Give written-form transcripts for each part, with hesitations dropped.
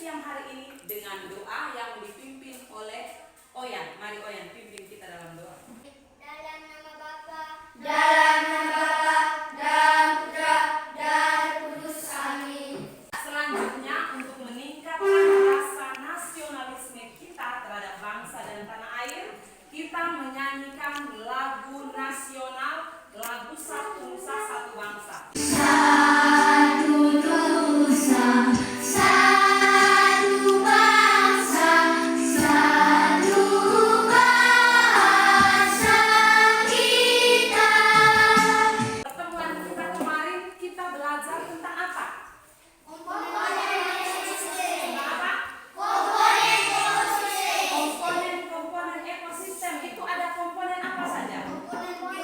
siang hari ini dengan doa yang dipimpin oleh Oyan. Mari Oyan pimpin kita dalam doa. Dalam nama Bapa, dalam nama Bapa, dan Putra, dan Kudus. Amin. Selanjutnya untuk meningkatkan rasa nasionalisme kita terhadap bangsa dan tanah air, kita menyanyikan lagu nasional, lagu Satu Nusa Satu Bangsa. Satu Nusa, satu bangsa, satu bahasa kita. Pertemuan kita kemarin kita belajar tentang apa? Komponen ekosistem. Tentang apa? Komponen ekosistem. Komponen ekosistem itu ada komponen apa saja? Komponen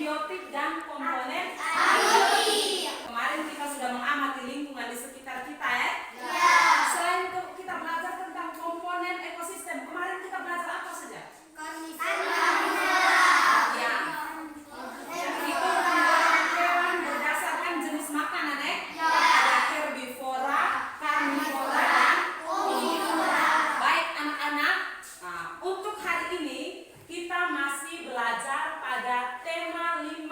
biotik dan komponen abiotik. Kemarin kita sudah mengamati lingkungan di sekitar kita ya. Selain itu kita belajar tentang komponen ekosistem. Kemarin kita belajar apa saja? Ya. Itu pembagian hewan berdasarkan jenis makanan ya. Ada herbivora, karnivora, dan omnivora. Baik anak-anak, untuk hari ini kita masih belajar pada tema 5.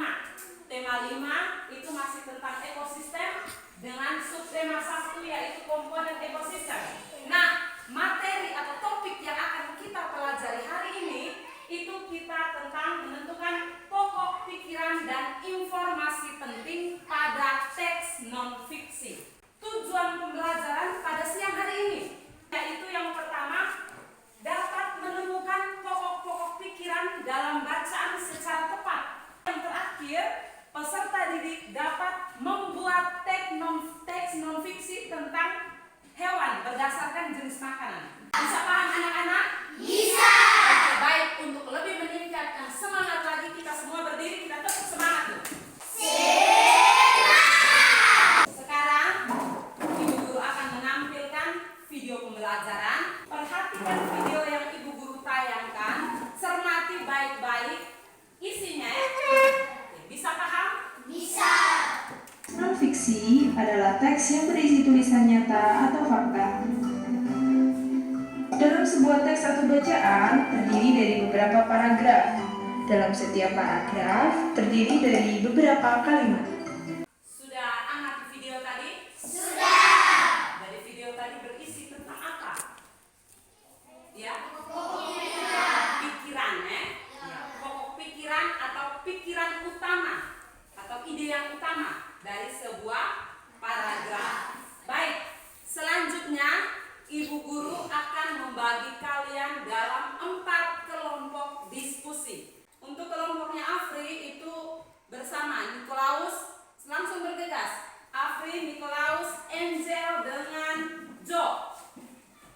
Tema 5 itu masih tentang ekosistem dengan subtema 1 yaitu komponen ekosistem. Nah, materi atau topik yang akan kita pelajari hari ini itu kita tentang menentukan pokok pikiran dan informasi penting pada teks non-fiksi. Tujuan pembelajaran pada siang hari ini yaitu yang pertama, dapat menemukan pokok-pokok pikiran dalam bacaan secara tepat. Yang terakhir, peserta didik dapat membuat teks non-fiksi tentang hewan berdasarkan jenis makanan. Bisa paham anak-anak? Bisa. Oke, baik. Untuk lebih meningkatkan semangat lagi, kita semua berdiri, kita tepuk semangat tuh. Sekarang Ibu Guru akan menampilkan video pembelajaran. Perhatikan video yang Ibu Guru tayangkan, cermati baik-baik isinya ya. Oke, bisa paham? Bisa. Non-fiksi adalah teks yang berisi tulisan nyata atau fakta. Dalam sebuah teks atau bacaan terdiri dari beberapa paragraf. Dalam setiap paragraf terdiri dari beberapa kalimat. Sudah amati video tadi? Sudah. Dari video tadi berisi tentang apa? Ya? Pikiran ya? Pokok pikiran atau pikiran utama atau ide yang utama dari sebuah paragraf. Baik, selanjutnya Ibu Guru akan membagi kalian dalam 4 kelompok diskusi. Untuk kelompoknya Afri itu bersama Nikolaus, langsung bergegas. Afri, Nikolaus, Angel dengan Jo.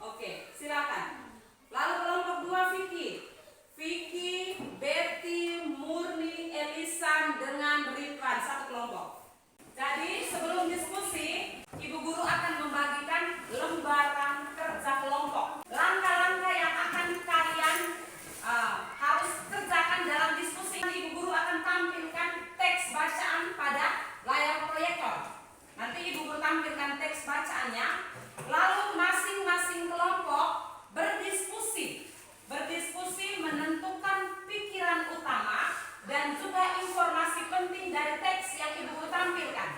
Oke, silakan. Lalu kelompok 2 Vicky, Betty, Murni, Elisan dengan Ridwan, satu kelompok. Jadi sebelum diskusi, Ibu Guru akan membagikan lembaran kerja kelompok. Langkah-langkah yang akan kalian harus kerjakan dalam diskusi. Ibu Guru akan tampilkan teks bacaan pada layar proyektor. Nanti Ibu Guru tampilkan teks bacaannya. Lalu masing-masing kelompok berdiskusi menentukan pikiran utama dan juga informasi penting dari teks yang Ibu Guru tampilkan.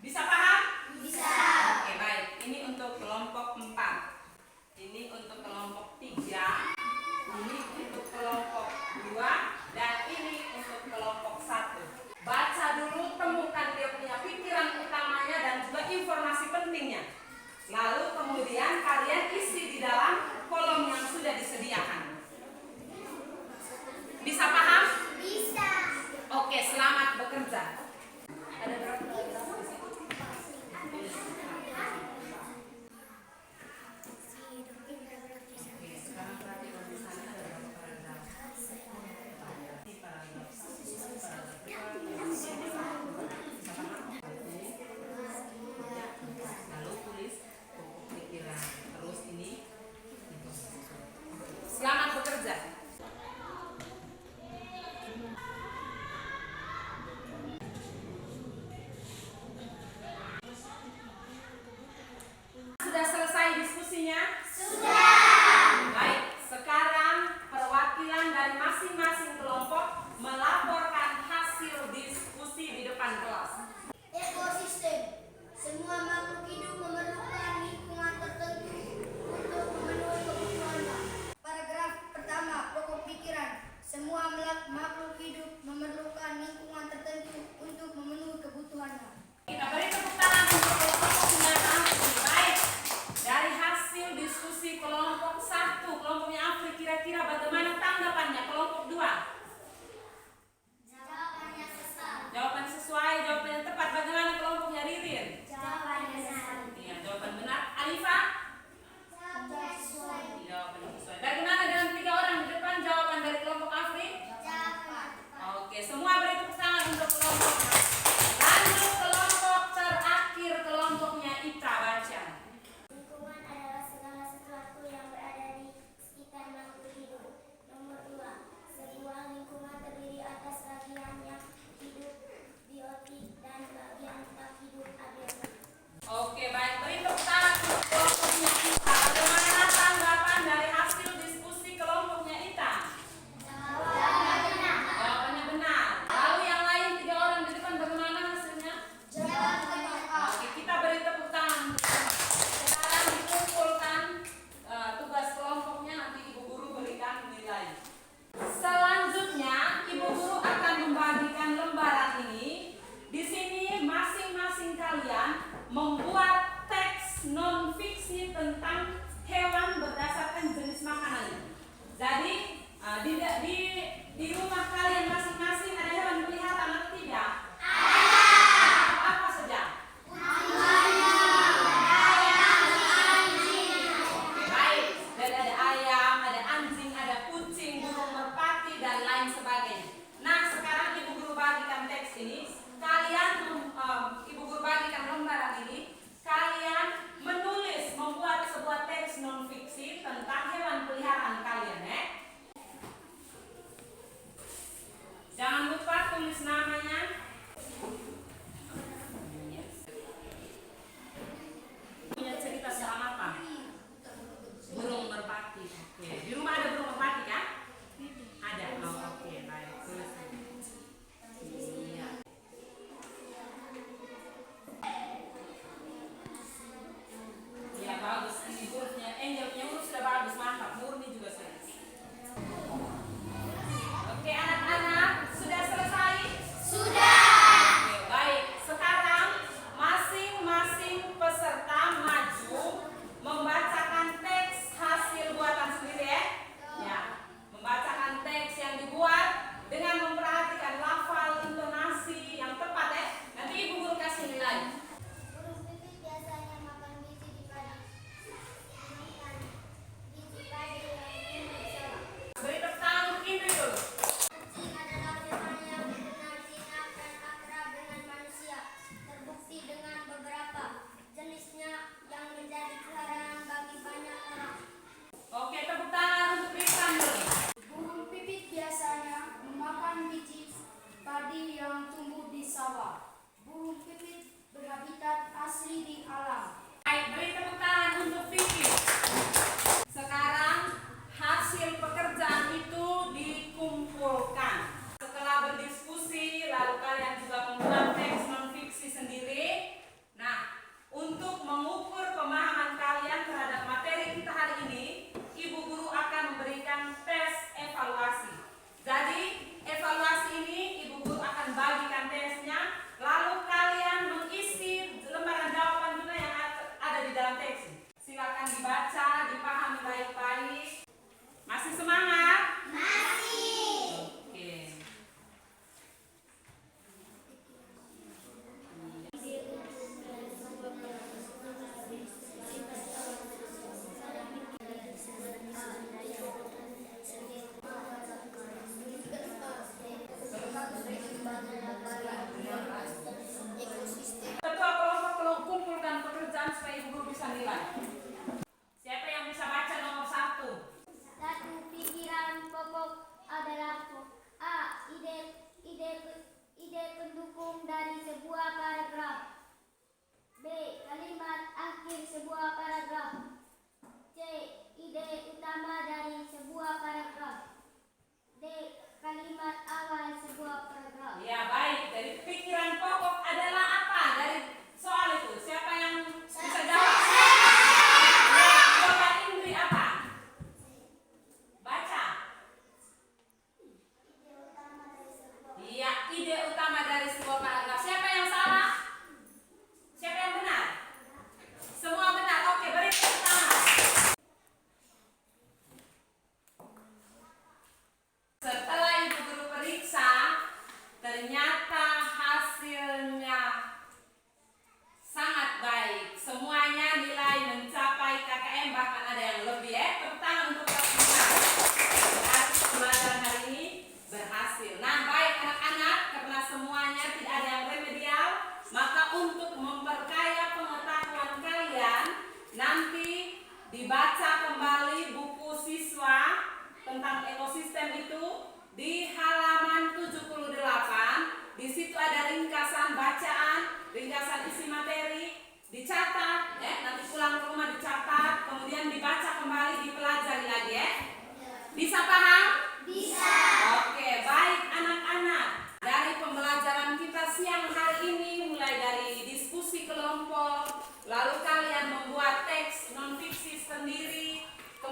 Bisa paham? Bisa. Oke, baik. Ini untuk kelompok 4. Ini untuk kelompok 3. Ini untuk kelompok 2 dan ini untuk kelompok 1. Baca dulu, temukan dia punya pikiran utamanya dan juga informasi pentingnya. Lalu kemudian kalian isi di dalam kolom yang sudah disediakan. Bisa paham? Bisa. Oke, selamat bekerja. Ada berapa paragraf di situ? Oke, sekarang perhatikan di sana ada berapa paragraf? Ini paragraf 1, paragraf 2, paragraf 3. Bisa paham? Ya. Lalu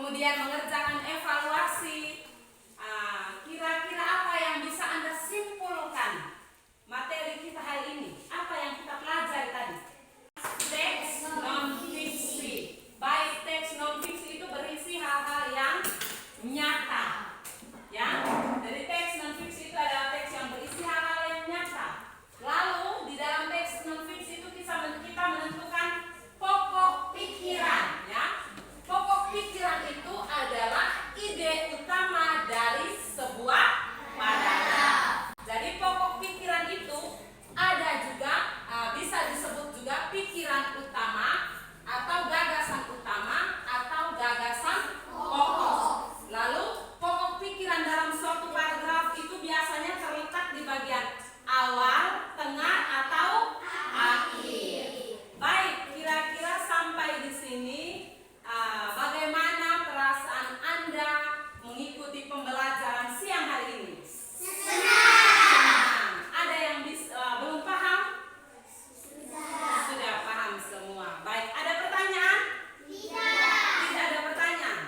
kemudian mengerjakan evaluasi. Kira-kira apa yang bisa Anda simpulkan materi kita hari ini? Apa yang kita pelajari tadi? Teks non-fiksi. Baik, teks non-fiksi itu berisi hal-hal yang nyata. Ya, dari teks non-fiksi itu adalah teks yang berisi hal-hal yang nyata. Lalu di dalam teks non-fiksi itu kita menentukan pokok pikiran. Ya, pokok pikiran itu adalah ide utama dari sebuah paragraf. Jadi pokok pikiran itu ada juga bisa disebut juga pikiran utama atau gagasan utama atau gagasan pokok. Lalu pokok pikiran dalam suatu paragraf itu biasanya terletak di bagian awal, tengah atau akhir. Baik, kira-kira sampai di sini bagaimana perasaan Anda mengikuti pembelajaran siang hari ini? Senang. Ada yang belum paham? Sudah paham semua. Baik, ada pertanyaan? Tidak ada pertanyaan?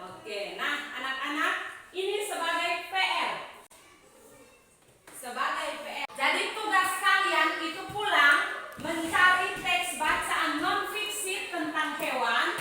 Oke, nah anak-anak, ini sebagai PR. Jadi tugas kalian itu pulang mencari teks bacaan non-fiksi tentang hewan